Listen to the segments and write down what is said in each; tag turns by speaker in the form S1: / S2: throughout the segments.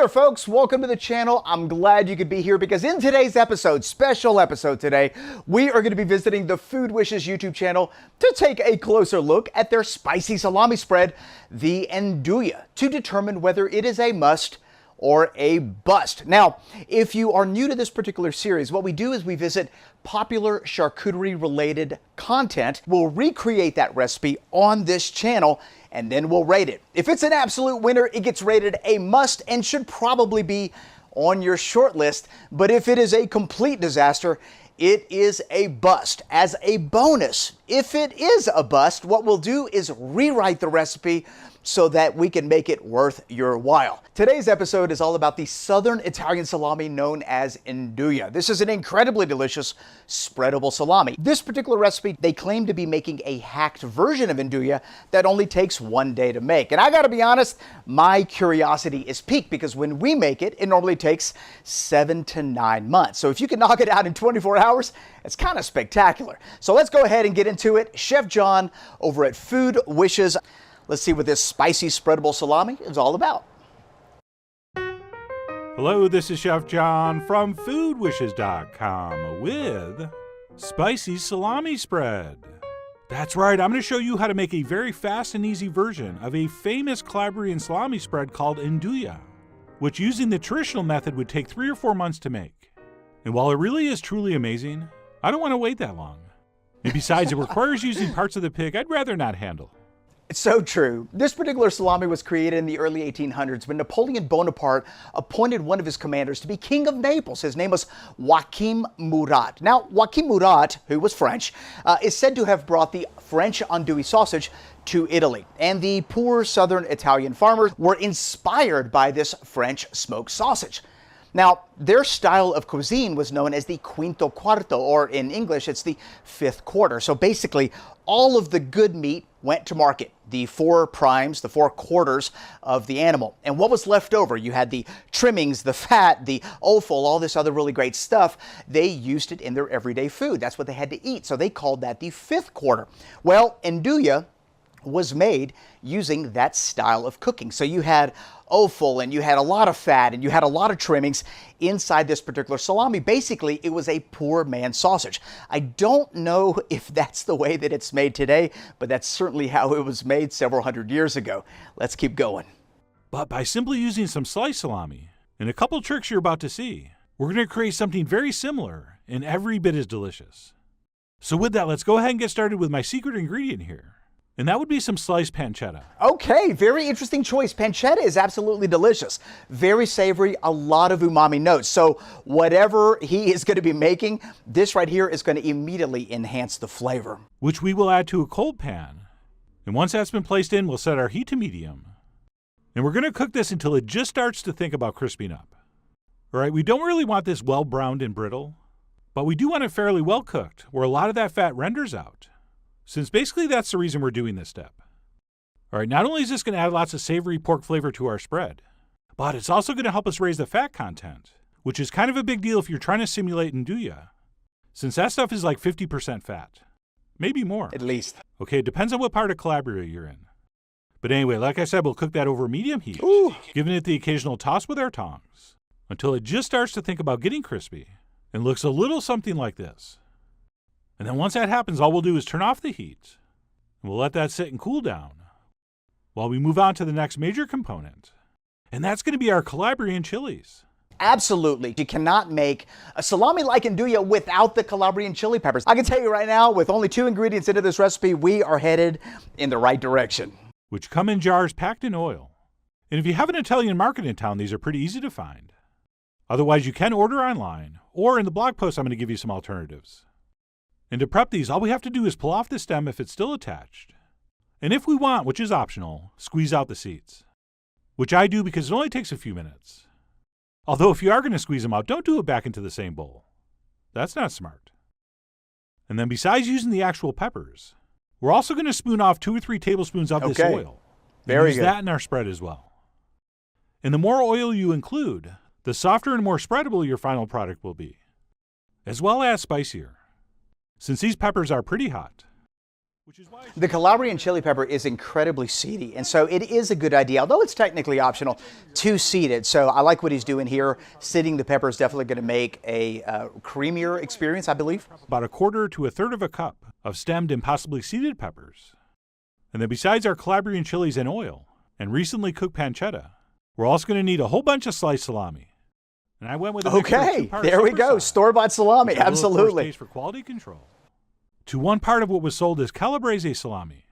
S1: there, folks. Welcome to the channel. I'm glad you could be here because in today's episode, special episode today, we are going to be visiting the Food Wishes YouTube channel to take a closer look at their spicy salami spread, the Nduja, to determine whether it is a must or a bust. Now, if you are new to this particular series, what we do is we visit popular charcuterie related content. We'll recreate that recipe on this channel and then we'll rate it. If it's an absolute winner, it gets rated a must and should probably be on your short list. But if it is a complete disaster, it is a bust. As a bonus, if it is a bust, what we'll do is rewrite the recipe so that we can make it worth your while. Today's episode is all about the Southern Italian salami known as Nduja. This is an incredibly delicious spreadable salami. This particular recipe, they claim to be making a hacked version of Nduja that only takes 1 day to make. And I gotta be honest, my curiosity is piqued because when we make it, it normally takes 7 to 9 months. So if you can knock it out in 24 hours, it's kind of spectacular. So let's go ahead and get into it. Chef John over at Food Wishes. Let's see what this spicy spreadable salami is all about.
S2: Hello, this is Chef John from foodwishes.com with Spicy Salami Spread. That's right, I'm going to show you how to make a very fast and easy version of a famous Calabrian salami spread called Nduja, which using the traditional method would take 3 or 4 months to make. And while it really is truly amazing, I don't want to wait that long. And besides, it requires using parts of the pig I'd rather not handle.
S1: It's so true. This particular salami was created in the early 1800s when Napoleon Bonaparte appointed one of his commanders to be king of Naples. His name was Joachim Murat. Now, Joachim Murat, who was French, is said to have brought the French andouille sausage to Italy. And the poor southern Italian farmers were inspired by this French smoked sausage. Now, their style of cuisine was known as the quinto quarto, or in English, it's the 5th quarter. So basically, all of the good meat went to market, the 4 primes, the 4 quarters of the animal. And what was left over? You had the trimmings, the fat, the offal, all this other really great stuff. They used it in their everyday food. That's what they had to eat. So they called that the 5th quarter. Well, Nduja was made using that style of cooking. So you had offal and you had a lot of fat and you had a lot of trimmings inside this particular salami. Basically, it was a poor man's sausage. I don't know if that's the way that it's made today, but that's certainly how it was made several hundred years ago. Let's keep going.
S2: But by simply using some sliced salami and a couple tricks you're about to see, we're going to create something very similar and every bit as delicious. So with that, let's go ahead and get started with my secret ingredient here. And that would be some sliced pancetta.
S1: Okay, very interesting choice. Pancetta is absolutely delicious. Very savory, a lot of umami notes. So whatever he is going to be making, this right here is going to immediately enhance the flavor.
S2: Which we will add to a cold pan. And once that's been placed in, we'll set our heat to medium. And we're going to cook this until it just starts to think about crisping up. All right, we don't really want this well browned and brittle, but we do want it fairly well cooked, where a lot of that fat renders out. Since basically that's the reason we're doing this step. All right, not only is this going to add lots of savory pork flavor to our spread, but it's also going to help us raise the fat content, which is kind of a big deal if you're trying to simulate Nduja, since that stuff is like 50% fat. Maybe more.
S1: At least.
S2: Okay, it depends on what part of Calabria you're in. But anyway, like I said, we'll cook that over medium heat, giving it the occasional toss with our tongs, until it just starts to think about getting crispy and looks a little something like this. And then once that happens, all we'll do is turn off the heat, and we'll let that sit and cool down while we move on to the next major component. And that's going to be our Calabrian chilies.
S1: Absolutely. You cannot make a salami like Nduja without the Calabrian chili peppers. I can tell you right now, with only 2 ingredients into this recipe, we are headed in the right direction.
S2: Which come in jars packed in oil. And if you have an Italian market in town, these are pretty easy to find. Otherwise, you can order online, or in the blog post, I'm going to give you some alternatives. And to prep these, all we have to do is pull off the stem if it's still attached. And if we want, which is optional, squeeze out the seeds. Which I do because it only takes a few minutes. Although if you are going to squeeze them out, don't do it back into the same bowl. That's not smart. And then besides using the actual peppers, we're also going to spoon off 2 or 3 tablespoons of this oil.
S1: Very
S2: use
S1: good.
S2: that in our spread as well. And the more oil you include, the softer and more spreadable your final product will be. As well as spicier. Since these peppers are pretty hot, which is why
S1: The Calabrian chili pepper is incredibly seedy, and so it is a good idea, although it's technically optional, to seed it. So I like what he's doing here. Seeding the pepper is definitely going to make a creamier experience, I believe.
S2: about a quarter to a third of a cup of stemmed and possibly seeded peppers. And then besides our Calabrian chilies and oil, and recently cooked pancetta, we're also going to need a whole bunch of sliced salami. And I went with a mixture of
S1: Okay,
S2: 2
S1: there we
S2: super
S1: go.
S2: size,
S1: Store-bought salami,
S2: which I will, of course,
S1: absolutely.
S2: taste for quality control, to 1 part of what was sold as calabrese salami,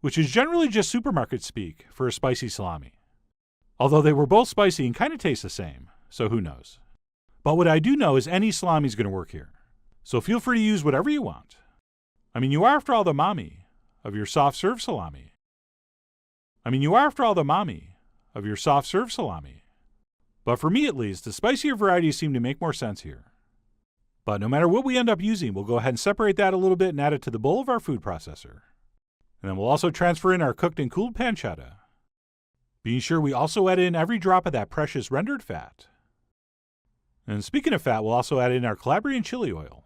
S2: which is generally just supermarket speak for a spicy salami. Although they were both spicy and kind of taste the same, so who knows. But what I do know is any salami is going to work here. So feel free to use whatever you want. I mean, you are after all the mommy of your soft serve salami. But for me at least, the spicier varieties seem to make more sense here. But no matter what we end up using, we'll go ahead and separate that a little bit and add it to the bowl of our food processor. And then we'll also transfer in our cooked and cooled pancetta, being sure we also add in every drop of that precious rendered fat. And speaking of fat, we'll also add in our Calabrian chili oil,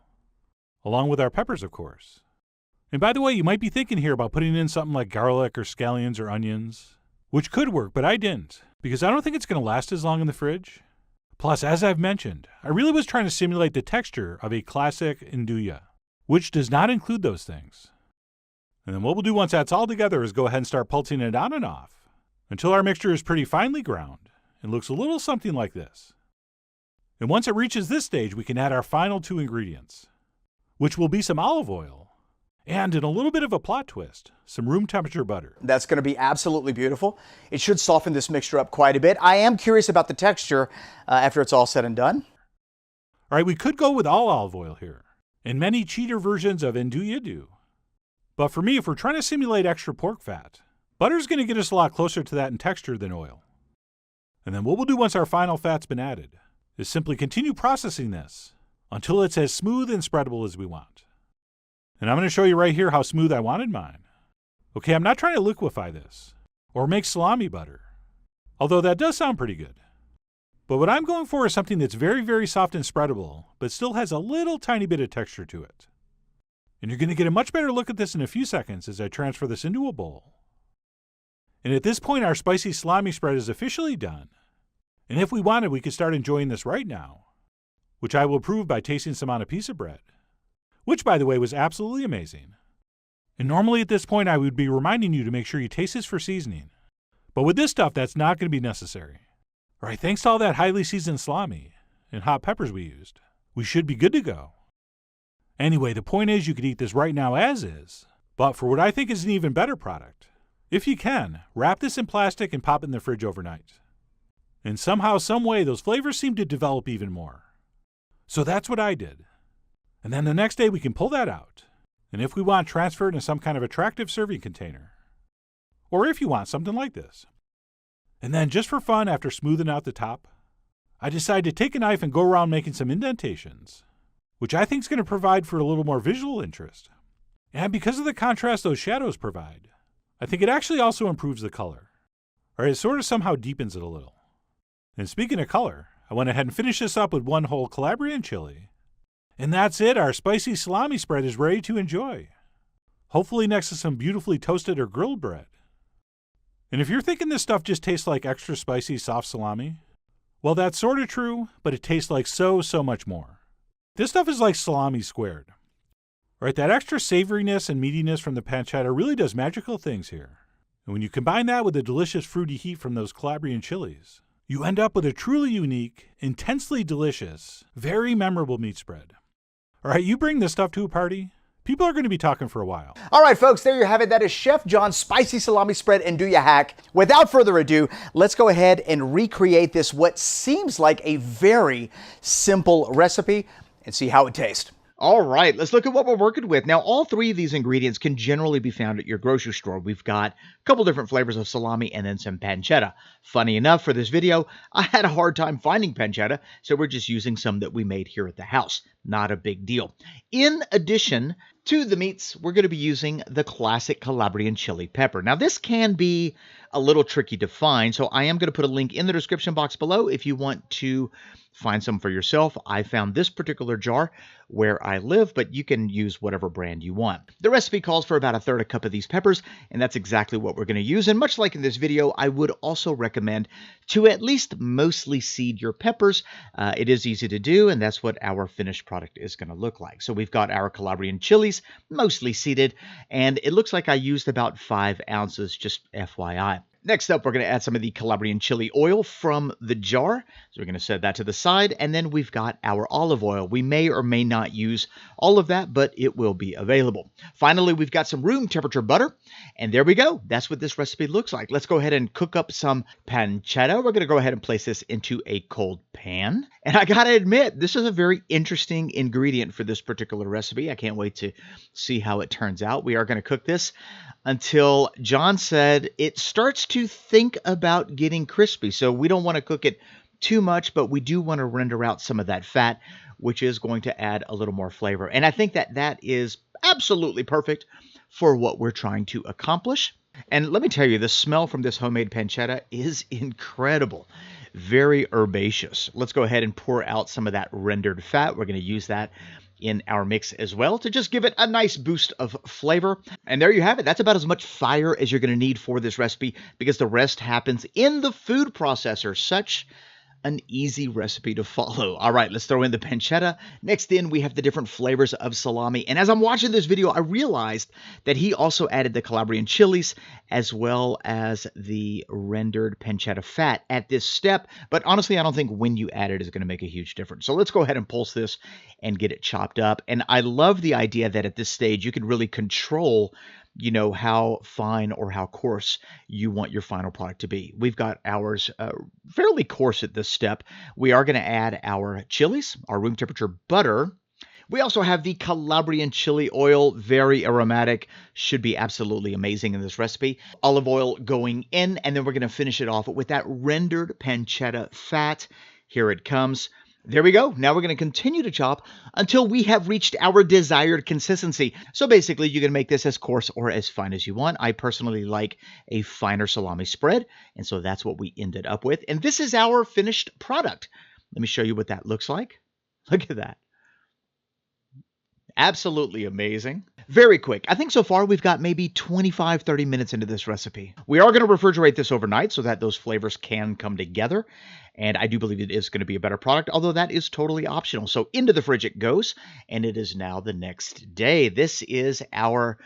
S2: along with our peppers, of course. And by the way, you might be thinking here about putting in something like garlic or scallions or onions, which could work, but I didn't, because I don't think it's going to last as long in the fridge. Plus, as I've mentioned, I really was trying to simulate the texture of a classic Nduja, which does not include those things. And then what we'll do once that's all together is go ahead and start pulsing it on and off until our mixture is pretty finely ground and looks a little something like this. And once it reaches this stage, we can add our final 2 ingredients, which will be some olive oil and, in a little bit of a plot twist, some room temperature butter.
S1: That's going to be absolutely beautiful. It should soften this mixture up quite a bit. I am curious about the texture after it's all said and done.
S2: All right, we could go with all olive oil here, and many cheater versions of Nduja do. But for me, if we're trying to simulate extra pork fat, butter's going to get us a lot closer to that in texture than oil. And then what we'll do once our final fat's been added is simply continue processing this until it's as smooth and spreadable as we want. And I'm going to show you right here how smooth I wanted mine. Okay, I'm not trying to liquefy this or make salami butter, although that does sound pretty good. But what I'm going for is something that's very, very soft and spreadable, but still has a little tiny bit of texture to it. And you're going to get a much better look at this in a few seconds as I transfer this into a bowl. And at this point, our spicy salami spread is officially done. And if we wanted, we could start enjoying this right now, which I will prove by tasting some on a piece of bread, which, by the way, was absolutely amazing. And normally at this point, I would be reminding you to make sure you taste this for seasoning. But with this stuff, that's not going to be necessary. All right, thanks to all that highly seasoned salami and hot peppers we used, we should be good to go. Anyway, the point is you could eat this right now as is, but for what I think is an even better product, if you can, wrap this in plastic and pop it in the fridge overnight. And somehow, some way, those flavors seem to develop even more. So that's what I did. And then the next day we can pull that out, and if we want, transfer it in some kind of attractive serving container. Or if you want something like this. And then just for fun, after smoothing out the top, I decided to take a knife and go around making some indentations, which I think is going to provide for a little more visual interest. And because of the contrast those shadows provide, I think it actually also improves the color. Or it sort of somehow deepens it a little. And speaking of color, I went ahead and finished this up with 1 whole Calabrian chili. And that's it, our spicy salami spread is ready to enjoy. Hopefully next to some beautifully toasted or grilled bread. And if you're thinking this stuff just tastes like extra spicy soft salami, well, that's sort of true, but it tastes like so much more. This stuff is like salami squared. Right, that extra savoriness and meatiness from the pancetta really does magical things here. And when you combine that with the delicious fruity heat from those Calabrian chilies, you end up with a truly unique, intensely delicious, very memorable meat spread. All right, you bring this stuff to a party, people are going to be talking for a while.
S1: All right, folks, there you have it. That is Chef John's spicy salami spread and Nduja Hack. Without further ado, let's go ahead and recreate this, what seems like a very simple recipe, and see how it tastes. All right, let's look at what we're working with. Now, all 3 of these ingredients can generally be found at your grocery store. We've got a couple different flavors of salami and then some pancetta. Funny enough, for this video, I had a hard time finding pancetta, so we're just using some that we made here at the house. Not a big deal. In addition, To the meats, we're going to be using the classic Calabrian chili pepper. Now, this can be a little tricky to find, so I am going to put a link in the description box below if you want to find some for yourself. I found this particular jar where I live, but you can use whatever brand you want. The recipe calls for about 1/3 cup of these peppers, and that's exactly what we're going to use. And much like in this video, I would also recommend to at least mostly seed your peppers. It is easy to do, and that's what our finished product is going to look like. So we've got our Calabrian chilies, mostly seeded, and it looks like I used about 5 ounces, just FYI. Next up, we're going to add some of the Calabrian chili oil from the jar. So we're going to set that to the side, and then we've got our olive oil. We may or may not use all of that, but it will be available. Finally, we've got some room temperature butter, and there we go. That's what this recipe looks like. Let's go ahead and cook up some pancetta. We're going to go ahead and place this into a cold pan. And I got to admit, this is a very interesting ingredient for this particular recipe. I can't wait to see how it turns out. We are going to cook this until John said it starts to think about getting crispy. So we don't want to cook it too much, but we do want to render out some of that fat, which is going to add a little more flavor. And I think that that is absolutely perfect for what we're trying to accomplish. And let me tell you, the smell from this homemade pancetta is incredible. Very herbaceous. Let's go ahead and pour out some of that rendered fat. We're going to use that in our mix as well to just give it a nice boost of flavor. And there you have it. That's about as much fire as you're going to need for this recipe because the rest happens in the food processor. Such an easy recipe to follow. All right, let's throw in the pancetta. Next in, we have the different flavors of salami. And as I'm watching this video, I realized that he also added the Calabrian chilies as well as the rendered pancetta fat at this step. But honestly, I don't think when you add it is going to make a huge difference. So let's go ahead and pulse this and get it chopped up. And I love the idea that at this stage, you can really control how fine or how coarse you want your final product to be. We've got ours fairly coarse at this step. We are going to add our chilies, our room temperature butter. We also have the Calabrian chili oil, very aromatic, should be absolutely amazing in this recipe. Olive oil going in, and then we're going to finish it off with that rendered pancetta fat. Here it comes. There we go. Now we're going to continue to chop until we have reached our desired consistency. So basically, you can make this as coarse or as fine as you want. I personally like a finer salami spread, and so that's what we ended up with. And this is our finished product. Let me show you what that looks like. Look at that. Absolutely amazing. Very quick. I think so far we've got maybe 25-30 minutes into this recipe. We are going to refrigerate this overnight so that those flavors can come together. And I do believe it is going to be a better product, although that is totally optional. So into the fridge it goes, and it is now the next day. This is our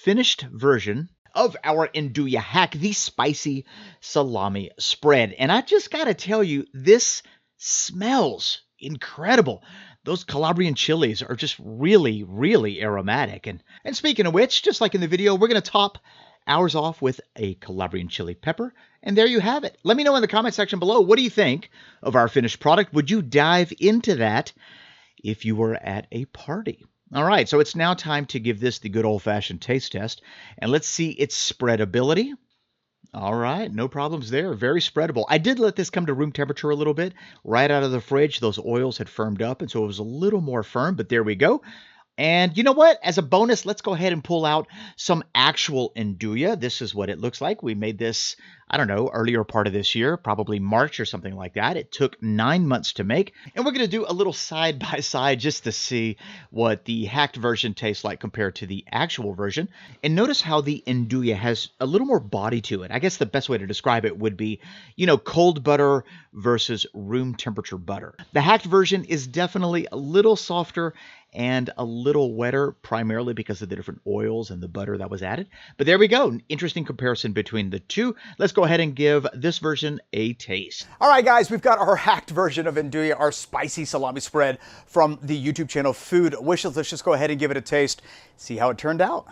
S1: finished version of our Nduja Hack, the spicy salami spread. And I just got to tell you, this smells incredible. Those Calabrian chilies are just really, really aromatic. And speaking of which, just like in the video, we're going to top ours off with a Calabrian chili pepper. And there you have it. Let me know in the comment section below, what do you think of our finished product? Would you dive into that if you were at a party? All right, so it's now time to give this the good old-fashioned taste test. And let's see its spreadability. All right, no problems there. Very spreadable. I did let this come to room temperature a little bit. Right out of the fridge, those oils had firmed up, and so it was a little more firm, but there we go. And you know what? As a bonus, let's go ahead and pull out some actual Nduja. This is what it looks like. We made this, I don't know, earlier part of this year, probably March or something like that. It took 9 months to make. And we're going to do a little side-by-side just to see what the hacked version tastes like compared to the actual version. And notice how the Nduja has a little more body to it. I guess the best way to describe it would be, cold butter versus room temperature butter. The hacked version is definitely a little softer and a little wetter, primarily because of the different oils and the butter that was added. But there we go. An interesting comparison between the two. Let's go ahead and give this version a taste.
S3: All right, guys, we've got our hacked version of Nduja, our spicy salami spread from the YouTube channel Food Wishes. Let's just go ahead and give it a taste, see how it turned out.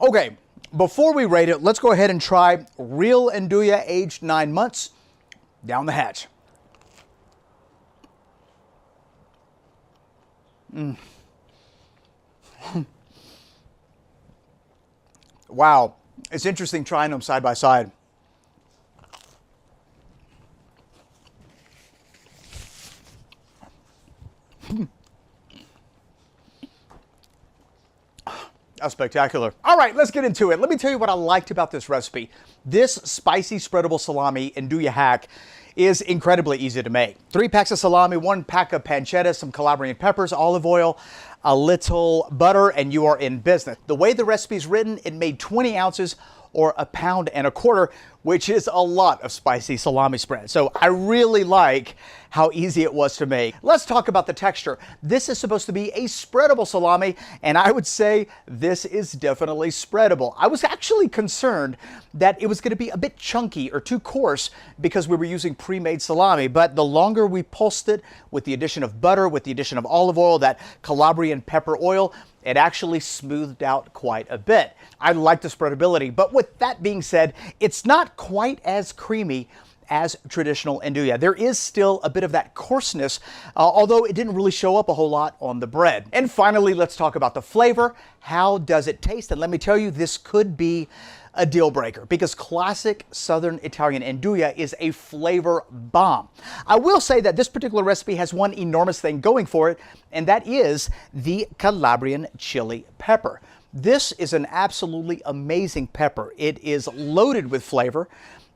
S3: Okay, before we rate it, let's go ahead and try real Nduja aged 9 months down the hatch.
S1: Wow, it's interesting trying them side by side. That's spectacular. All right, let's get into it. Let me tell you what I liked about this recipe. This spicy spreadable salami Nduja Hack is incredibly easy to make. 3 packs of salami, 1 pack of pancetta, some Calabrian peppers, olive oil, a little butter, and you are in business. The way the recipe is written, it made 20 ounces or 1.25 pounds, which is a lot of spicy salami spread. So I really like how easy it was to make. Let's talk about the texture. This is supposed to be a spreadable salami, and I would say this is definitely spreadable. I was actually concerned that it was going to be a bit chunky or too coarse because we were using pre-made salami, but the longer we pulsed it with the addition of butter, with the addition of olive oil, that Calabrian pepper oil, it actually smoothed out quite a bit. I like the spreadability, but with that being said, it's not quite as creamy as traditional Nduja. There is still a bit of that coarseness, although it didn't really show up a whole lot on the bread. And finally, let's talk about the flavor. How does it taste? And let me tell you, this could be a deal breaker because classic Southern Italian Nduja is a flavor bomb. I will say that this particular recipe has one enormous thing going for it, and that is the Calabrian chili pepper. This is an absolutely amazing pepper. It is loaded with flavor.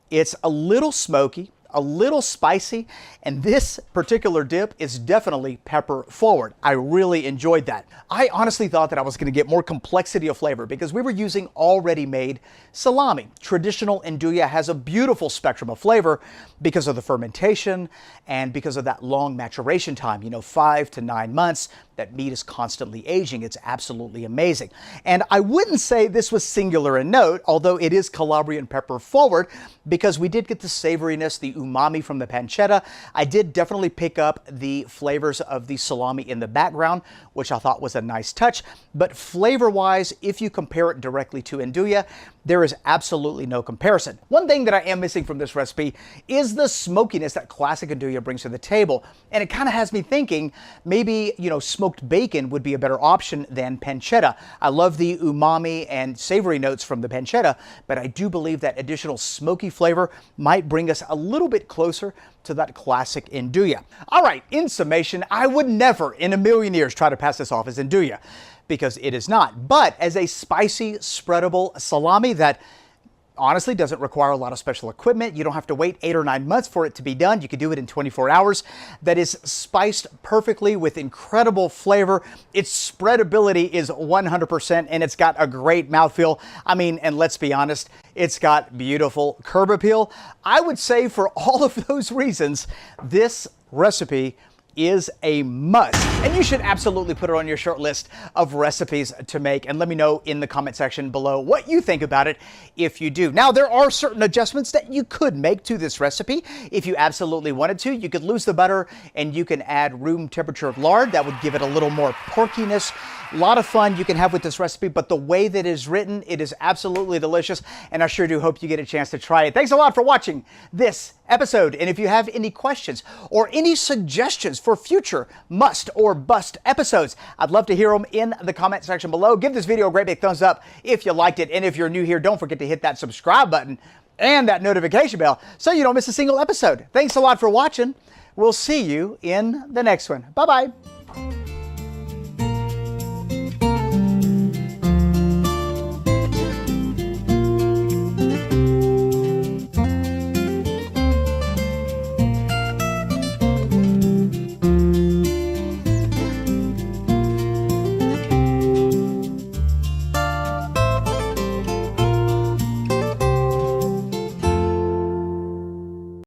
S1: It's a little smoky, a little spicy, and this particular dip is definitely pepper forward. I really enjoyed that. I honestly thought that I was going to get more complexity of flavor because we were using already made salami. Traditional Nduja has a beautiful spectrum of flavor because of the fermentation and because of that long maturation time, 5 to 9 months. That meat is constantly aging. It's absolutely amazing. And I wouldn't say this was singular in note, although it is Calabrian pepper forward, because we did get the savoriness, the umami from the pancetta. I did definitely pick up the flavors of the salami in the background, which I thought was a nice touch. But flavor-wise, if you compare it directly to Nduja, there is absolutely no comparison. One thing that I am missing from this recipe is the smokiness that classic Nduja brings to the table. And it kind of has me thinking maybe, smoked bacon would be a better option than pancetta. I love the umami and savory notes from the pancetta, but I do believe that additional smoky flavor might bring us a little bit closer to that classic Nduja. All right, in summation, I would never in a million years try to pass this off as Nduja, because it is not. But as a spicy, spreadable salami that honestly doesn't require a lot of special equipment. You don't have to wait 8 or 9 months for it to be done. You can do it in 24 hours. That is spiced perfectly with incredible flavor. Its spreadability is 100%, and it's got a great mouthfeel. And let's be honest, it's got beautiful curb appeal. I would say for all of those reasons, this recipe is a must, and you should absolutely put it on your short list of recipes to make, and let me know in the comment section below what you think about it if you do. Now, there are certain adjustments that you could make to this recipe if you absolutely wanted to. You could lose the butter and you can add room temperature lard. That would give it a little more porkiness. A lot of fun you can have with this recipe, but the way that it is written, it is absolutely delicious, and I sure do hope you get a chance to try it. Thanks a lot for watching this episode, and if you have any questions or any suggestions for future must or bust episodes, I'd love to hear them in the comment section below. Give this video a great big thumbs up if you liked it, and if you're new here, don't forget to hit that subscribe button and that notification bell so you don't miss a single episode. Thanks a lot for watching. We'll see you in the next one. Bye-bye.